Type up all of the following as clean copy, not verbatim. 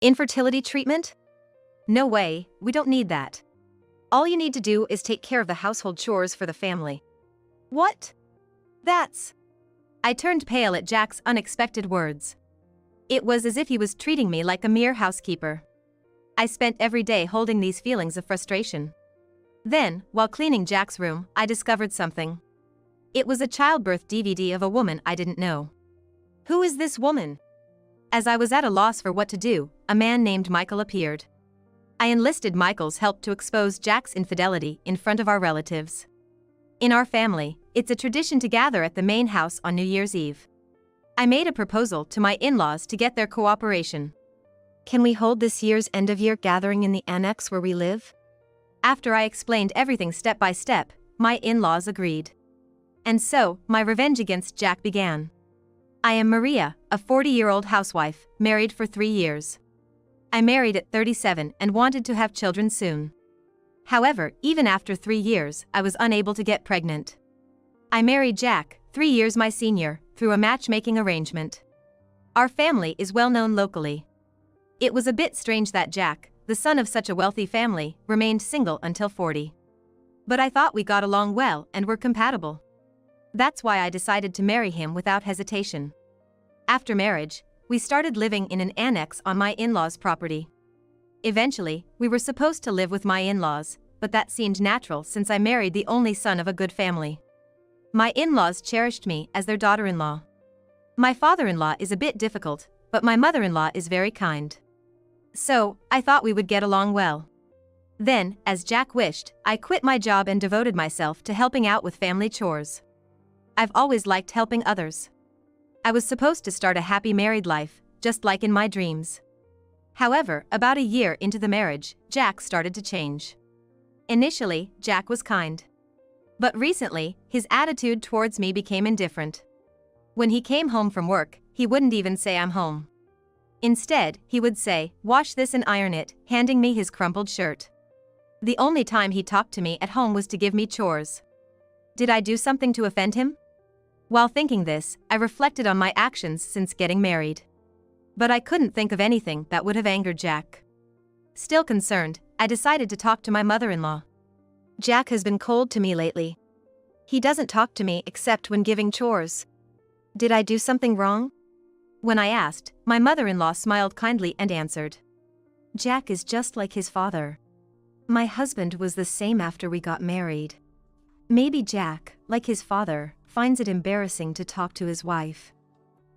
Infertility treatment? No way, we don't need that. All you need to do is take care of the household chores for the family. What? That's... I turned pale at Jack's unexpected words. It was as if he was treating me like a mere housekeeper. I spent every day holding these feelings of frustration. Then, while cleaning Jack's room, I discovered something. It was a childbirth DVD of a woman I didn't know. Who is this woman? As I was at a loss for what to do, a man named Michael appeared. I enlisted Michael's help to expose Jack's infidelity in front of our relatives. In our family, it's a tradition to gather at the main house on New Year's Eve. I made a proposal to my in-laws to get their cooperation. Can we hold this year's end-of-year gathering in the annex where we live? After I explained everything step by step, my in-laws agreed. And so, my revenge against Jack began. I am Maria, a 40-year-old housewife, married for 3 years. I married at 37 and wanted to have children soon. However, even after 3 years, I was unable to get pregnant. I married Jack, 3 years my senior, through a matchmaking arrangement. Our family is well known locally. It was a bit strange that Jack, the son of such a wealthy family, remained single until 40. But I thought we got along well and were compatible. That's why I decided to marry him without hesitation. After marriage, we started living in an annex on my in-laws' property. Eventually, we were supposed to live with my in-laws, but that seemed natural since I married the only son of a good family. My in-laws cherished me as their daughter-in-law. My father-in-law is a bit difficult, but my mother-in-law is very kind. So, I thought we would get along well. Then, as Jack wished, I quit my job and devoted myself to helping out with family chores. I've always liked helping others. I was supposed to start a happy married life, just like in my dreams. However, about a year into the marriage, Jack started to change. Initially, Jack was kind. But recently, his attitude towards me became indifferent. When he came home from work, he wouldn't even say I'm home. Instead, he would say, "Wash this and iron it," handing me his crumpled shirt. The only time he talked to me at home was to give me chores. Did I do something to offend him? While thinking this, I reflected on my actions since getting married. But I couldn't think of anything that would have angered Jack. Still concerned, I decided to talk to my mother-in-law. Jack has been cold to me lately. He doesn't talk to me except when giving chores. Did I do something wrong? When I asked, my mother-in-law smiled kindly and answered. Jack is just like his father. My husband was the same after we got married. Maybe Jack, like his father, finds it embarrassing to talk to his wife.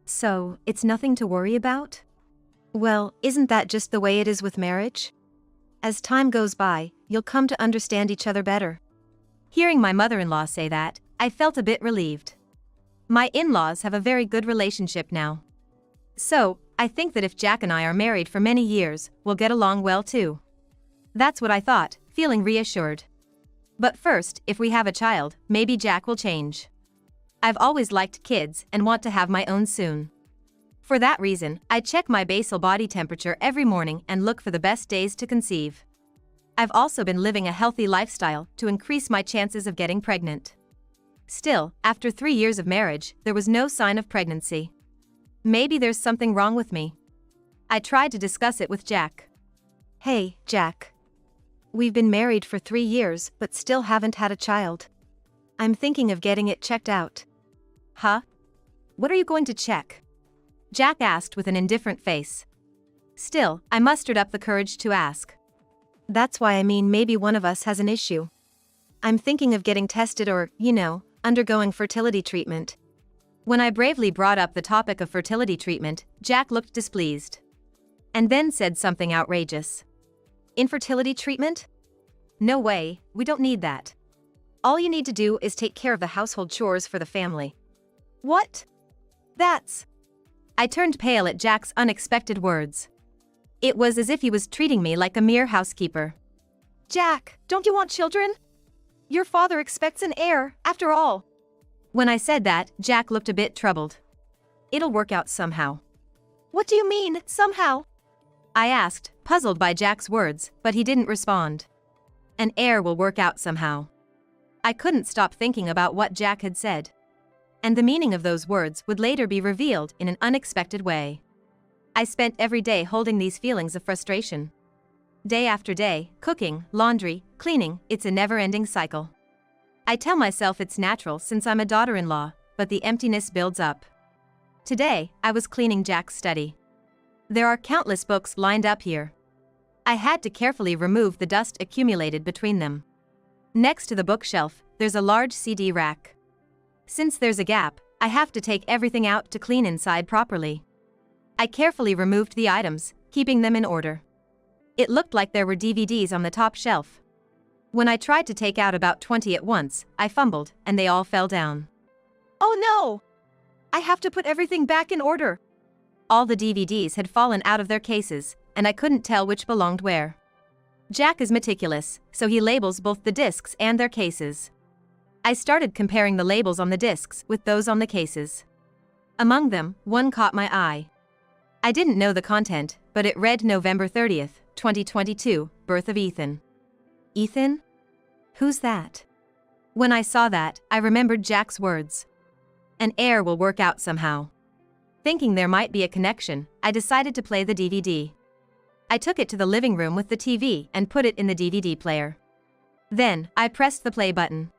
So, it's nothing to worry about? Well, isn't that just the way it is with marriage? As time goes by, you'll come to understand each other better. Hearing my mother-in-law say that, I felt a bit relieved. My in-laws have a very good relationship now. So, I think that if Jack and I are married for many years, we'll get along well too. That's what I thought, feeling reassured. But first, if we have a child, maybe Jack will change. I've always liked kids and want to have my own soon. For that reason, I check my basal body temperature every morning and look for the best days to conceive. I've also been living a healthy lifestyle to increase my chances of getting pregnant. Still, after 3 years of marriage, there was no sign of pregnancy. Maybe there's something wrong with me. I tried to discuss it with Jack. Hey, Jack. We've been married for 3 years but still haven't had a child. I'm thinking of getting it checked out. Huh? What are you going to check? Jack asked with an indifferent face. Still, I mustered up the courage to ask. That's why I mean maybe one of us has an issue. I'm thinking of getting tested or, undergoing fertility treatment. When I bravely brought up the topic of fertility treatment, Jack looked displeased. And then said something outrageous. Infertility treatment? No way, we don't need that. All you need to do is take care of the household chores for the family. What? That's... I turned pale at Jack's unexpected words. It was as if he was treating me like a mere housekeeper. Jack, don't you want children? Your father expects an heir, after all. When I said that, Jack looked a bit troubled. It'll work out somehow. What do you mean, somehow? I asked, puzzled by Jack's words, but he didn't respond. An heir will work out somehow. I couldn't stop thinking about what Jack had said. And the meaning of those words would later be revealed in an unexpected way. I spent every day holding these feelings of frustration. Day after day, cooking, laundry, cleaning, it's a never-ending cycle. I tell myself it's natural since I'm a daughter-in-law, but the emptiness builds up. Today, I was cleaning Jack's study. There are countless books lined up here. I had to carefully remove the dust accumulated between them. Next to the bookshelf, there's a large CD rack. Since there's a gap, I have to take everything out to clean inside properly. I carefully removed the items, keeping them in order. It looked like there were DVDs on the top shelf. When I tried to take out about 20 at once, I fumbled, and they all fell down. Oh no! I have to put everything back in order. All the DVDs had fallen out of their cases, and I couldn't tell which belonged where. Jack is meticulous, so he labels both the discs and their cases. I started comparing the labels on the discs with those on the cases. Among them, one caught my eye. I didn't know the content, but it read November 30th, 2022, birth of Ethan. Ethan? Who's that? When I saw that, I remembered Jack's words. An heir will work out somehow. Thinking there might be a connection, I decided to play the DVD. I took it to the living room with the TV and put it in the DVD player. Then, I pressed the play button.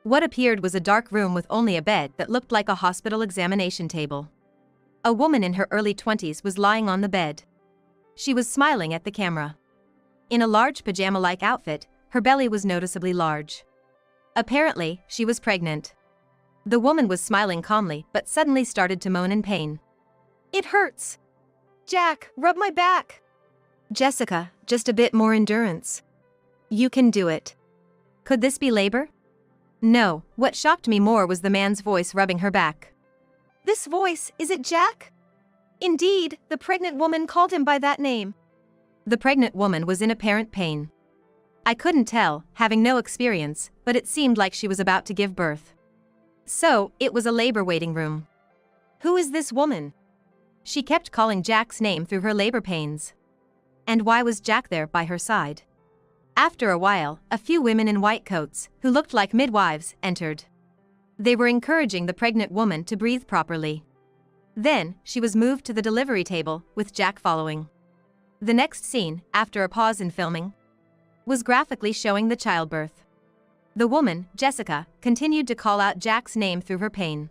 What appeared was a dark room with only a bed that looked like a hospital examination table. A woman in her early 20s was lying on the bed. She was smiling at the camera. In a large pajama-like outfit, her belly was noticeably large. Apparently, she was pregnant. The woman was smiling calmly but suddenly started to moan in pain. It hurts. Jack, rub my back. Jessica, just a bit more endurance. You can do it. Could this be labor? No, what shocked me more was the man's voice rubbing her back. This voice, is it Jack? Indeed, the pregnant woman called him by that name. The pregnant woman was in apparent pain. I couldn't tell, having no experience, but it seemed like she was about to give birth. So, it was a labor waiting room. Who is this woman? She kept calling Jack's name through her labor pains. And why was Jack there by her side? After a while, a few women in white coats, who looked like midwives, entered. They were encouraging the pregnant woman to breathe properly. Then, she was moved to the delivery table, with Jack following. The next scene, after a pause in filming, was graphically showing the childbirth. The woman, Jessica, continued to call out Jack's name through her pain.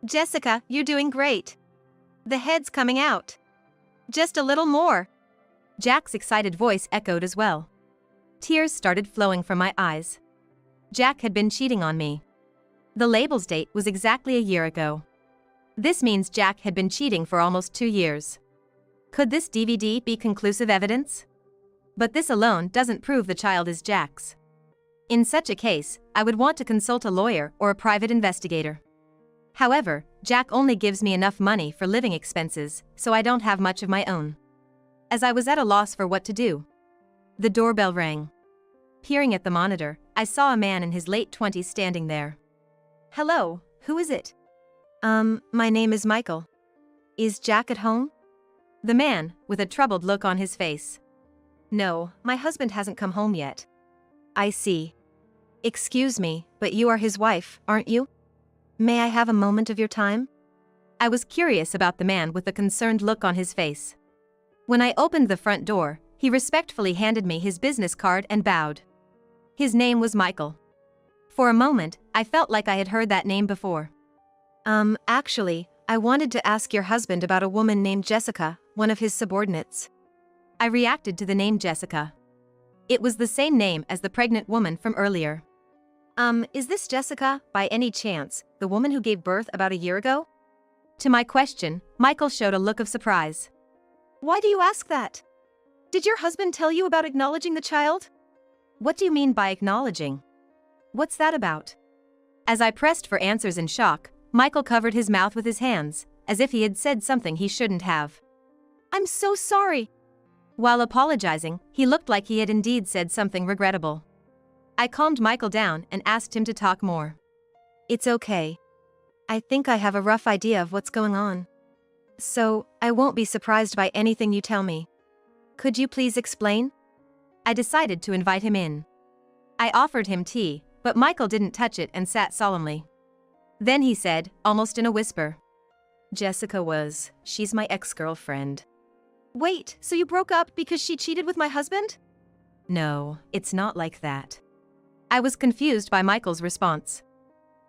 Jessica, you're doing great. The head's coming out. Just a little more. Jack's excited voice echoed as well. Tears started flowing from my eyes. Jack had been cheating on me. The label's date was exactly a year ago. This means Jack had been cheating for almost 2 years. Could this DVD be conclusive evidence? But this alone doesn't prove the child is Jack's. In such a case, I would want to consult a lawyer or a private investigator. However, Jack only gives me enough money for living expenses, so I don't have much of my own. As I was at a loss for what to do, the doorbell rang. Peering at the monitor, I saw a man in his late 20s standing there. Hello, who is it? My name is Michael. Is Jack at home? The man, with a troubled look on his face. No, my husband hasn't come home yet. I see. Excuse me, but you are his wife, aren't you? May I have a moment of your time? I was curious about the man with the concerned look on his face. When I opened the front door, he respectfully handed me his business card and bowed. His name was Michael. For a moment, I felt like I had heard that name before. Actually, I wanted to ask your husband about a woman named Jessica, one of his subordinates. I reacted to the name Jessica. It was the same name as the pregnant woman from earlier. Is this Jessica, by any chance, the woman who gave birth about a year ago? To my question, Michael showed a look of surprise. Why do you ask that? Did your husband tell you about acknowledging the child? What do you mean by acknowledging? What's that about? As I pressed for answers in shock, Michael covered his mouth with his hands, as if he had said something he shouldn't have. I'm so sorry. While apologizing, he looked like he had indeed said something regrettable. I calmed Michael down and asked him to talk more. It's okay. I think I have a rough idea of what's going on. So, I won't be surprised by anything you tell me. Could you please explain? I decided to invite him in. I offered him tea, but Michael didn't touch it and sat solemnly. Then he said, almost in a whisper, Jessica was. She's my ex-girlfriend. Wait, so you broke up because she cheated with my husband? No, it's not like that. I was confused by Michael's response.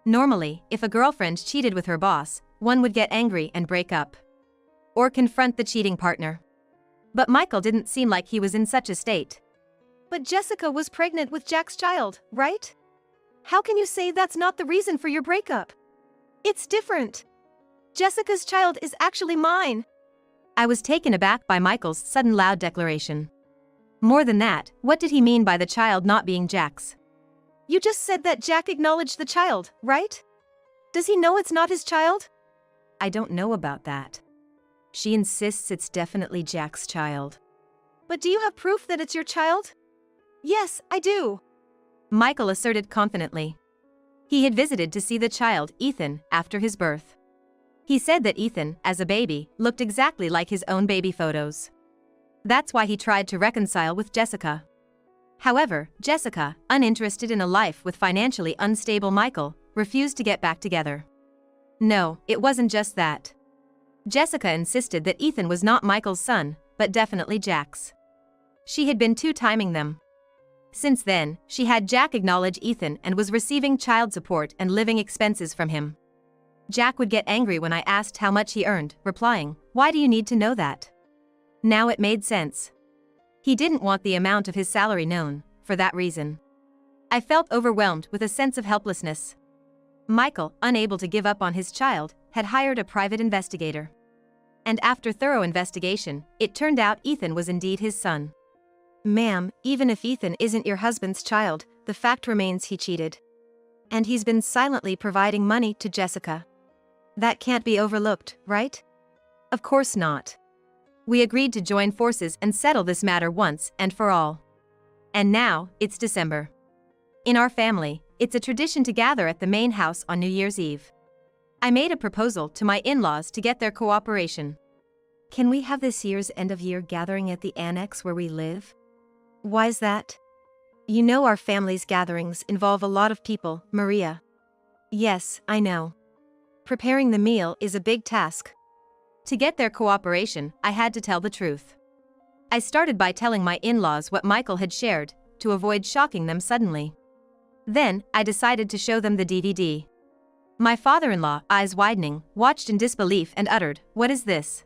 Normally, if a girlfriend cheated with her boss, one would get angry and break up. Or confront the cheating partner. But Michael didn't seem like he was in such a state. But Jessica was pregnant with Jack's child, right? How can you say that's not the reason for your breakup? It's different. Jessica's child is actually mine. I was taken aback by Michael's sudden loud declaration. More than that, what did he mean by the child not being Jack's? You just said that Jack acknowledged the child, right? Does he know it's not his child? I don't know about that. She insists it's definitely Jack's child. But do you have proof that it's your child? Yes, I do. Michael asserted confidently. He had visited to see the child, Ethan, after his birth. He said that Ethan, as a baby, looked exactly like his own baby photos. That's why he tried to reconcile with Jessica. However, Jessica, uninterested in a life with financially unstable Michael, refused to get back together. No, it wasn't just that. Jessica insisted that Ethan was not Michael's son, but definitely Jack's. She had been two-timing them. Since then, she had Jack acknowledge Ethan and was receiving child support and living expenses from him. Jack would get angry when I asked how much he earned, replying, "Why do you need to know that?" Now it made sense. He didn't want the amount of his salary known, for that reason. I felt overwhelmed with a sense of helplessness. Michael, unable to give up on his child, had hired a private investigator. And after thorough investigation, it turned out Ethan was indeed his son. Ma'am, even if Ethan isn't your husband's child, the fact remains he cheated. And he's been silently providing money to Jessica. That can't be overlooked, right? Of course not. We agreed to join forces and settle this matter once and for all. And now, it's December. In our family, it's a tradition to gather at the main house on New Year's Eve. I made a proposal to my in-laws to get their cooperation. Can we have this year's end-of-year gathering at the annex where we live? Why's that? You know our family's gatherings involve a lot of people, Maria. Yes, I know. Preparing the meal is a big task. To get their cooperation, I had to tell the truth. I started by telling my in-laws what Michael had shared, to avoid shocking them suddenly. Then, I decided to show them the DVD. My father-in-law, eyes widening, watched in disbelief and uttered, "What is this?"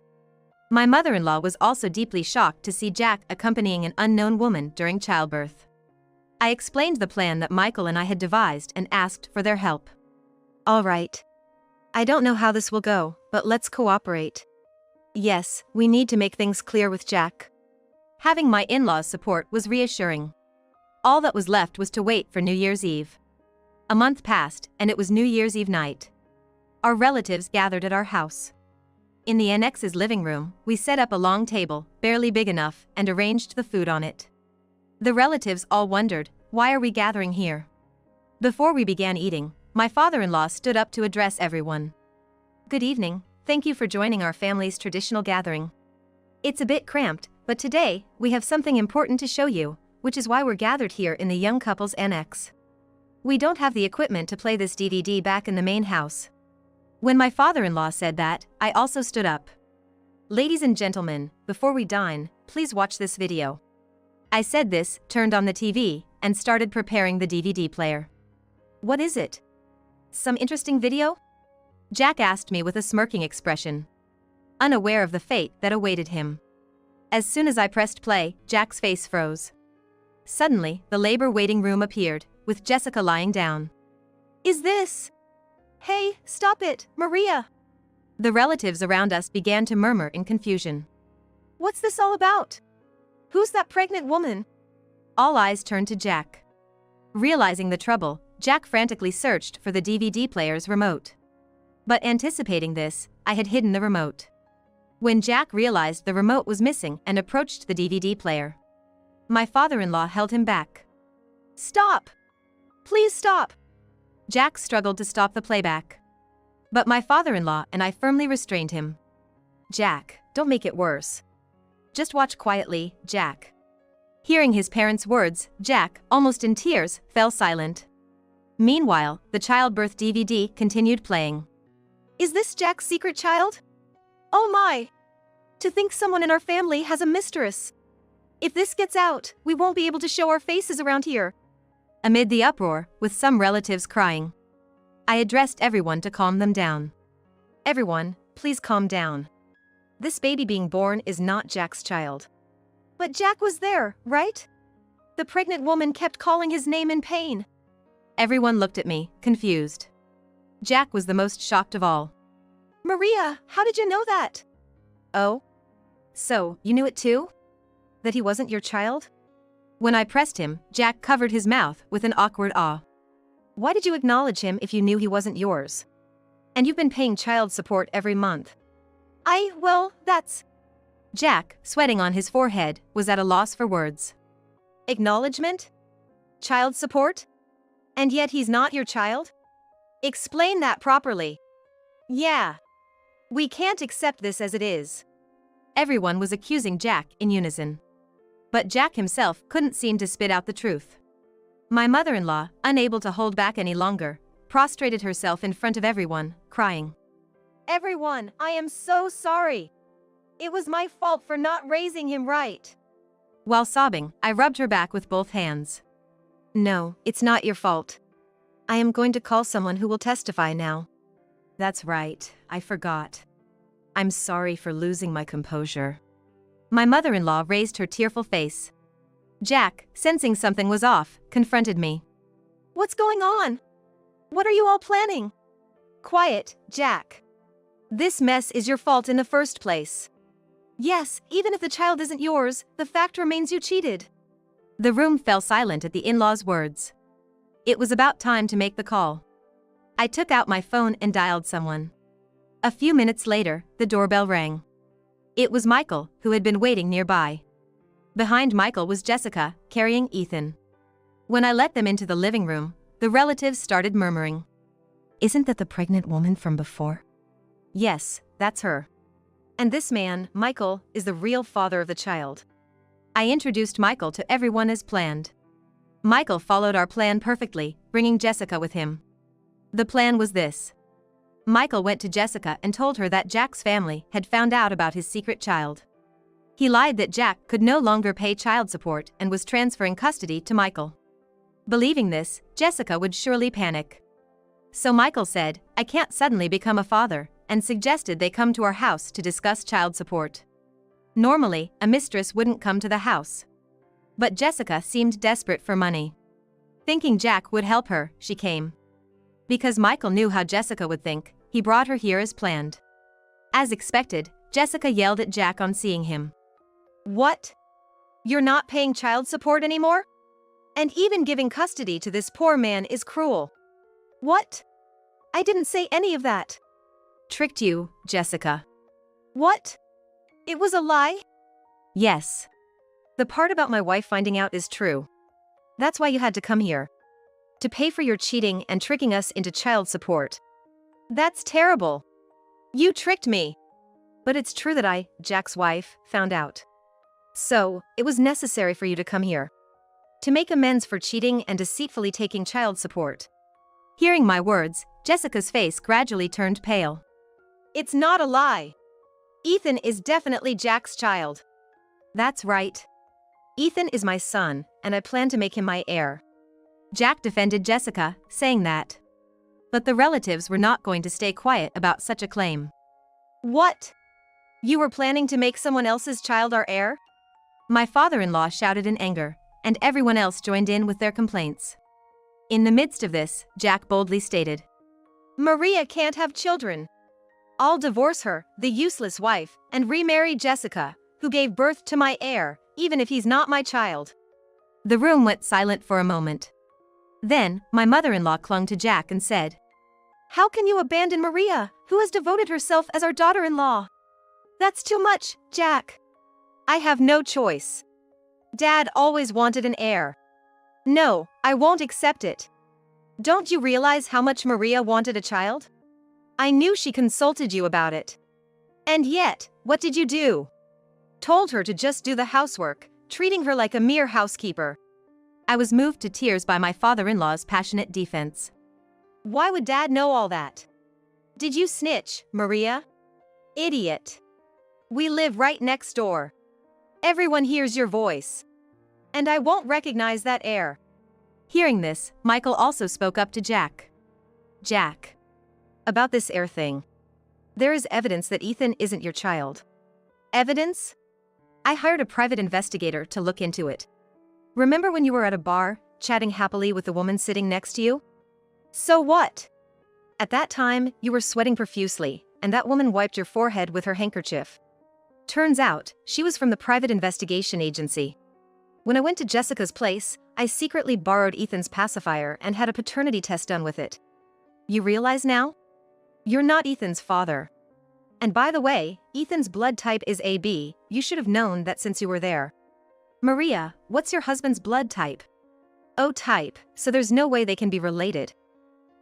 My mother-in-law was also deeply shocked to see Jack accompanying an unknown woman during childbirth. I explained the plan that Michael and I had devised and asked for their help. All right. I don't know how this will go, but let's cooperate. Yes, we need to make things clear with Jack. Having my in-laws' support was reassuring. All that was left was to wait for New Year's Eve. A month passed, and it was New Year's Eve night. Our relatives gathered at our house. In the annex's living room, we set up a long table, barely big enough, and arranged the food on it. The relatives all wondered, why are we gathering here? Before we began eating, my father-in-law stood up to address everyone. Good evening, thank you for joining our family's traditional gathering. It's a bit cramped, but today, we have something important to show you, which is why we're gathered here in the young couple's annex. We don't have the equipment to play this DVD back in the main house. When my father-in-law said that, I also stood up. Ladies and gentlemen, before we dine, please watch this video. I said this, turned on the TV, and started preparing the DVD player. What is it? Some interesting video? Jack asked me with a smirking expression, unaware of the fate that awaited him. As soon as I pressed play, Jack's face froze. Suddenly, the labor waiting room appeared, with Jessica lying down. Is this? Hey, stop it, Maria! The relatives around us began to murmur in confusion. What's this all about? Who's that pregnant woman? All eyes turned to Jack. Realizing the trouble, Jack frantically searched for the DVD player's remote. But anticipating this, I had hidden the remote. When Jack realized the remote was missing and approached the DVD player, my father-in-law held him back. Stop! Please stop! Jack struggled to stop the playback. But my father-in-law and I firmly restrained him. Jack, don't make it worse. Just watch quietly, Jack. Hearing his parents' words, Jack, almost in tears, fell silent. Meanwhile, the childbirth DVD continued playing. Is this Jack's secret child? Oh my! To think someone in our family has a mistress. If this gets out, we won't be able to show our faces around here. Amid the uproar, with some relatives crying, I addressed everyone to calm them down. Everyone, please calm down. This baby being born is not Jack's child. But Jack was there, right? The pregnant woman kept calling his name in pain. Everyone looked at me, confused. Jack was the most shocked of all. Maria, how did you know that? Oh? So, you knew it too? That he wasn't your child? When I pressed him, Jack covered his mouth with an awkward awe. Why did you acknowledge him if you knew he wasn't yours? And you've been paying child support every month. Well, that's... Jack, sweating on his forehead, was at a loss for words. Acknowledgement? Child support? And yet he's not your child? Explain that properly. Yeah. We can't accept this as it is. Everyone was accusing Jack in unison. But Jack himself couldn't seem to spit out the truth. My mother-in-law, unable to hold back any longer, prostrated herself in front of everyone, crying. Everyone, I am so sorry. It was my fault for not raising him right. While sobbing, I rubbed her back with both hands. No, it's not your fault. I am going to call someone who will testify now. That's right, I forgot. I'm sorry for losing my composure. My mother-in-law raised her tearful face. Jack, sensing something was off, confronted me. What's going on? What are you all planning? Quiet, Jack. This mess is your fault in the first place. Yes, even if the child isn't yours, the fact remains you cheated. The room fell silent at the in-laws' words. It was about time to make the call. I took out my phone and dialed someone. A few minutes later, the doorbell rang. It was Michael, who had been waiting nearby. Behind Michael was Jessica, carrying Ethan. When I let them into the living room, the relatives started murmuring. Isn't that the pregnant woman from before? Yes, that's her. And this man, Michael, is the real father of the child. I introduced Michael to everyone as planned. Michael followed our plan perfectly, bringing Jessica with him. The plan was this. Michael went to Jessica and told her that Jack's family had found out about his secret child. He lied that Jack could no longer pay child support and was transferring custody to Michael. Believing this, Jessica would surely panic. So Michael said, I can't suddenly become a father, and suggested they come to our house to discuss child support. Normally, a mistress wouldn't come to the house. But Jessica seemed desperate for money. Thinking Jack would help her, she came. Because Michael knew how Jessica would think, he brought her here as planned. As expected, Jessica yelled at Jack on seeing him. What? You're not paying child support anymore? And even giving custody to this poor man is cruel. What? I didn't say any of that. Tricked you, Jessica. What? It was a lie? Yes. The part about my wife finding out is true. That's why you had to come here. To pay for your cheating and tricking us into child support. That's terrible. You tricked me. But it's true that I, Jack's wife, found out. So, it was necessary for you to come here. To make amends for cheating and deceitfully taking child support. Hearing my words, Jessica's face gradually turned pale. It's not a lie. Ethan is definitely Jack's child. That's right. Ethan is my son, and I plan to make him my heir. Jack defended Jessica, saying that. But the relatives were not going to stay quiet about such a claim. What? You were planning to make someone else's child our heir? My father-in-law shouted in anger, and everyone else joined in with their complaints. In the midst of this, Jack boldly stated, Maria can't have children. I'll divorce her, the useless wife, and remarry Jessica, who gave birth to my heir, even if he's not my child. The room went silent for a moment. Then, my mother-in-law clung to Jack and said, How can you abandon Maria, who has devoted herself as our daughter-in-law? That's too much, Jack. I have no choice. Dad always wanted an heir. No, I won't accept it. Don't you realize how much Maria wanted a child? I knew she consulted you about it. And yet, what did you do? Told her to just do the housework, treating her like a mere housekeeper. I was moved to tears by my father-in-law's passionate defense. Why would Dad know all that? Did you snitch, Maria? Idiot. We live right next door. Everyone hears your voice. And I won't recognize that air. Hearing this, Michael also spoke up to Jack. Jack. About this air thing. There is evidence that Ethan isn't your child. Evidence? I hired a private investigator to look into it. Remember when you were at a bar, chatting happily with the woman sitting next to you? So what? At that time, you were sweating profusely, and that woman wiped your forehead with her handkerchief. Turns out, she was from the private investigation agency. When I went to Jessica's place, I secretly borrowed Ethan's pacifier and had a paternity test done with it. You realize now? You're not Ethan's father. And by the way, Ethan's blood type is AB. You should have known that since you were there. Maria, what's your husband's blood type? O type, so there's no way they can be related.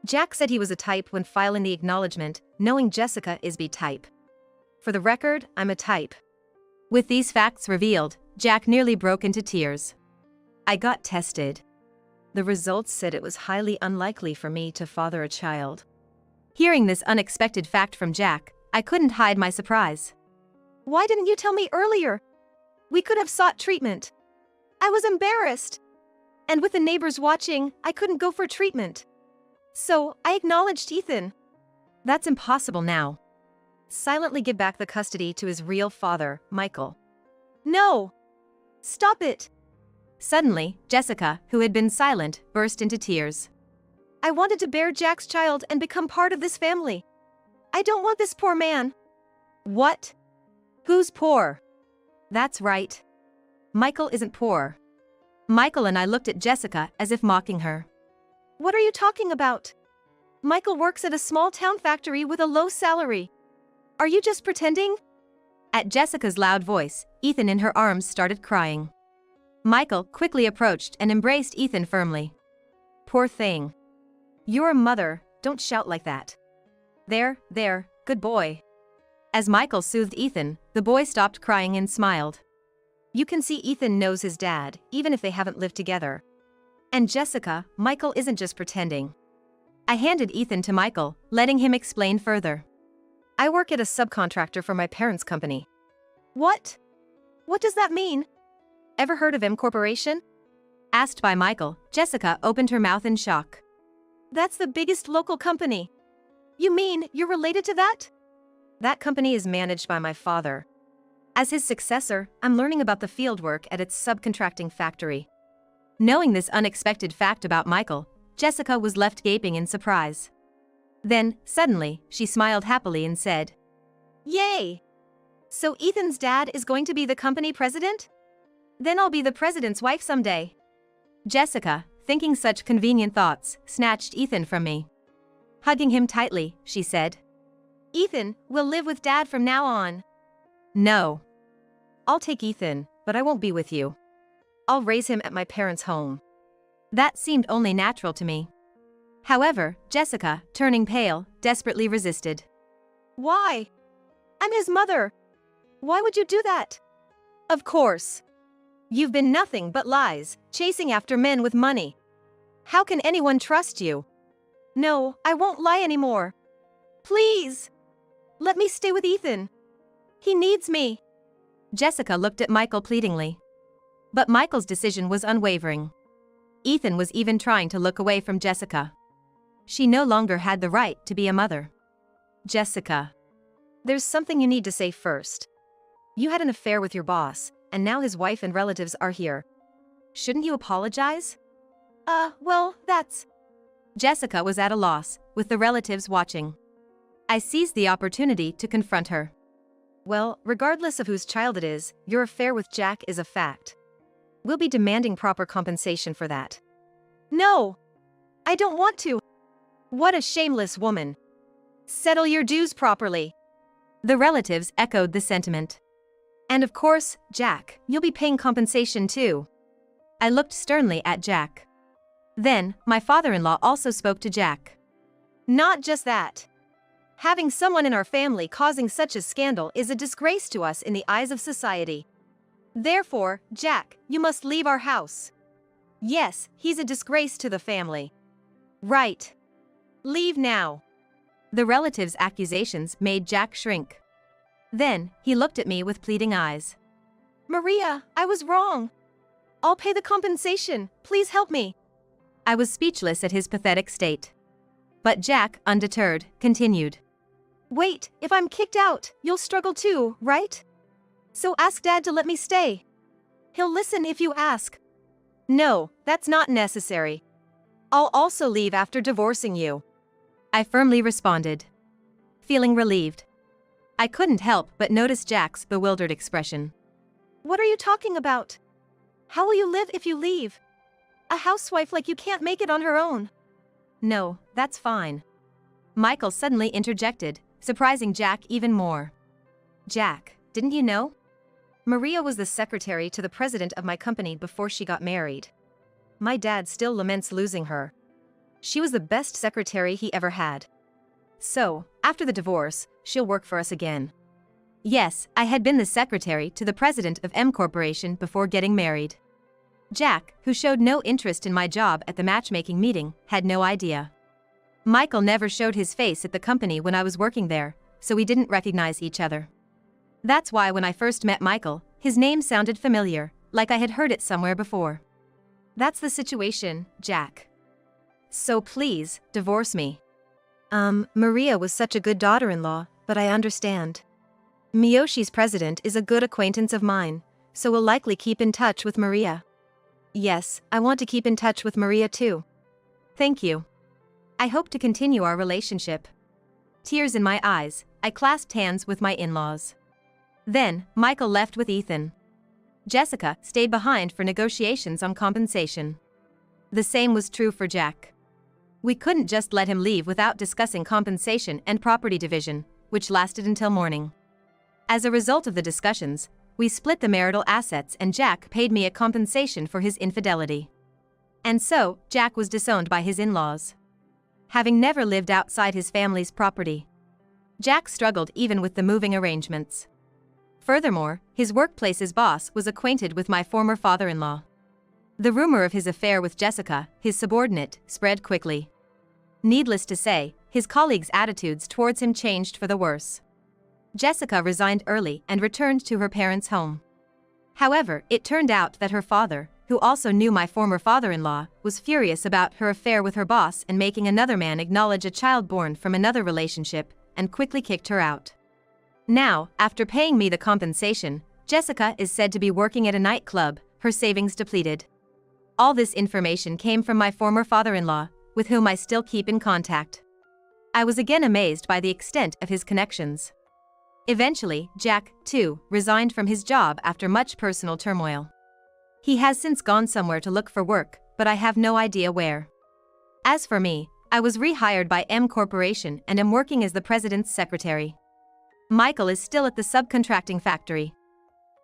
Jack said he was a type when filing the acknowledgement, knowing Jessica is B type. For the record, I'm a type. With these facts revealed, Jack nearly broke into tears. I got tested. The results said it was highly unlikely for me to father a child. Hearing this unexpected fact from Jack, I couldn't hide my surprise. Why didn't you tell me earlier? We could have sought treatment. I was embarrassed. And with the neighbors watching, I couldn't go for treatment. So, I acknowledged Ethan. That's impossible now. Silently give back the custody to his real father, Michael. No! Stop it! Suddenly, Jessica, who had been silent, burst into tears. I wanted to bear Jack's child and become part of this family. I don't want this poor man. What? Who's poor? That's right. Michael isn't poor. Michael and I looked at Jessica as if mocking her. What are you talking about? Michael works at a small town factory with a low salary. Are you just pretending? At Jessica's loud voice, Ethan in her arms started crying. Michael quickly approached and embraced Ethan firmly. Poor thing. You're a mother, don't shout like that. There, good boy. As Michael soothed Ethan, the boy stopped crying and smiled. You can see Ethan knows his dad, even if they haven't lived together. And Jessica, Michael isn't just pretending. I handed Ethan to Michael, letting him explain further. I work at a subcontractor for my parents' company. What? What does that mean? Ever heard of M Corporation? Asked by Michael, Jessica opened her mouth in shock. That's the biggest local company. You mean you're related to that? That company is managed by my father. As his successor, I'm learning about the fieldwork at its subcontracting factory. Knowing this unexpected fact about Michael, Jessica was left gaping in surprise. Then, suddenly, she smiled happily and said, Yay! So Ethan's dad is going to be the company president? Then I'll be the president's wife someday. Jessica, thinking such convenient thoughts, snatched Ethan from me. Hugging him tightly, she said, Ethan, we'll live with Dad from now on. No. I'll take Ethan, but I won't be with you. I'll raise him at my parents' home. That seemed only natural to me. However, Jessica, turning pale, desperately resisted. Why? I'm his mother. Why would you do that? Of course. You've been nothing but lies, chasing after men with money. How can anyone trust you? No, I won't lie anymore. Please. Let me stay with Ethan. He needs me. Jessica looked at Michael pleadingly. But Michael's decision was unwavering. Ethan was even trying to look away from Jessica. She no longer had the right to be a mother. Jessica. There's something you need to say first. You had an affair with your boss, and now his wife and relatives are here. Shouldn't you apologize? Well, that's... Jessica was at a loss, with the relatives watching. I seized the opportunity to confront her. Well, regardless of whose child it is, your affair with Jack is a fact. We'll be demanding proper compensation for that. No! I don't want to! What a shameless woman! Settle your dues properly! The relatives echoed the sentiment. And of course, Jack, you'll be paying compensation too. I looked sternly at Jack. Then, my father-in-law also spoke to Jack. Not just that. Having someone in our family causing such a scandal is a disgrace to us in the eyes of society. Therefore, Jack, you must leave our house. Yes, he's a disgrace to the family. Right. Leave now. The relatives' accusations made Jack shrink. Then, he looked at me with pleading eyes. Maria, I was wrong. I'll pay the compensation, please help me. I was speechless at his pathetic state. But Jack, undeterred, continued. Wait, if I'm kicked out, you'll struggle too, right? So ask Dad to let me stay. He'll listen if you ask. No, that's not necessary. I'll also leave after divorcing you. I firmly responded, feeling relieved. I couldn't help but notice Jack's bewildered expression. What are you talking about? How will you live if you leave? A housewife like you can't make it on her own. No, that's fine. Michael suddenly interjected, surprising Jack even more. Jack, didn't you know? Maria was the secretary to the president of my company before she got married. My dad still laments losing her. She was the best secretary he ever had. So, after the divorce, she'll work for us again. Yes, I had been the secretary to the president of M Corporation before getting married. Jack, who showed no interest in my job at the matchmaking meeting, had no idea. Michael never showed his face at the company when I was working there, so we didn't recognize each other. That's why when I first met Michael, his name sounded familiar, like I had heard it somewhere before. That's the situation, Jack. So please, divorce me. Maria was such a good daughter-in-law, but I understand. Miyoshi's president is a good acquaintance of mine, so we'll likely keep in touch with Maria. Yes, I want to keep in touch with Maria too. Thank you. I hope to continue our relationship. Tears in my eyes, I clasped hands with my in-laws. Then, Michael left with Ethan. Jessica stayed behind for negotiations on compensation. The same was true for Jack. We couldn't just let him leave without discussing compensation and property division, which lasted until morning. As a result of the discussions, we split the marital assets and Jack paid me a compensation for his infidelity. And so, Jack was disowned by his in-laws. Having never lived outside his family's property, Jack struggled even with the moving arrangements. Furthermore, his workplace's boss was acquainted with my former father-in-law. The rumor of his affair with Jessica, his subordinate, spread quickly. Needless to say, his colleagues' attitudes towards him changed for the worse. Jessica resigned early and returned to her parents' home. However, it turned out that her father, who also knew my former father-in-law, was furious about her affair with her boss and making another man acknowledge a child born from another relationship, and quickly kicked her out. Now, after paying me the compensation, Jessica is said to be working at a nightclub, her savings depleted. All this information came from my former father-in-law, with whom I still keep in contact. I was again amazed by the extent of his connections. Eventually, Jack, too, resigned from his job after much personal turmoil. He has since gone somewhere to look for work, but I have no idea where. As for me, I was rehired by M Corporation and am working as the president's secretary. Michael is still at the subcontracting factory.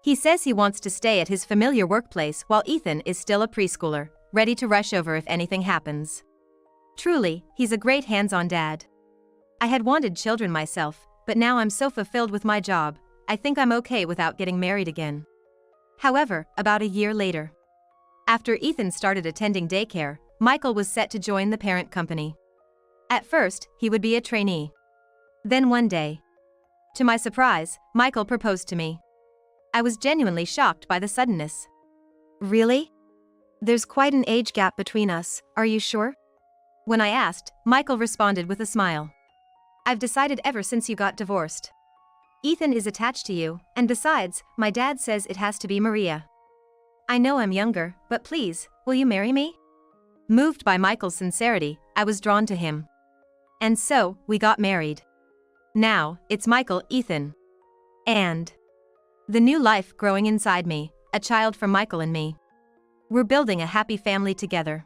He says he wants to stay at his familiar workplace while Ethan is still a preschooler, ready to rush over if anything happens. Truly, he's a great hands-on dad. I had wanted children myself, but now I'm so fulfilled with my job, I think I'm okay without getting married again. However, about a year later, after Ethan started attending daycare, Michael was set to join the parent company. At first, he would be a trainee. Then one day, to my surprise, Michael proposed to me. I was genuinely shocked by the suddenness. Really? There's quite an age gap between us, are you sure? When I asked, Michael responded with a smile. I've decided ever since you got divorced. Ethan is attached to you, and besides, my dad says it has to be Maria. I know I'm younger, but please, will you marry me? Moved by Michael's sincerity, I was drawn to him. And so, we got married. Now, it's Michael, Ethan, and the new life growing inside me, a child from Michael and me. We're building a happy family together.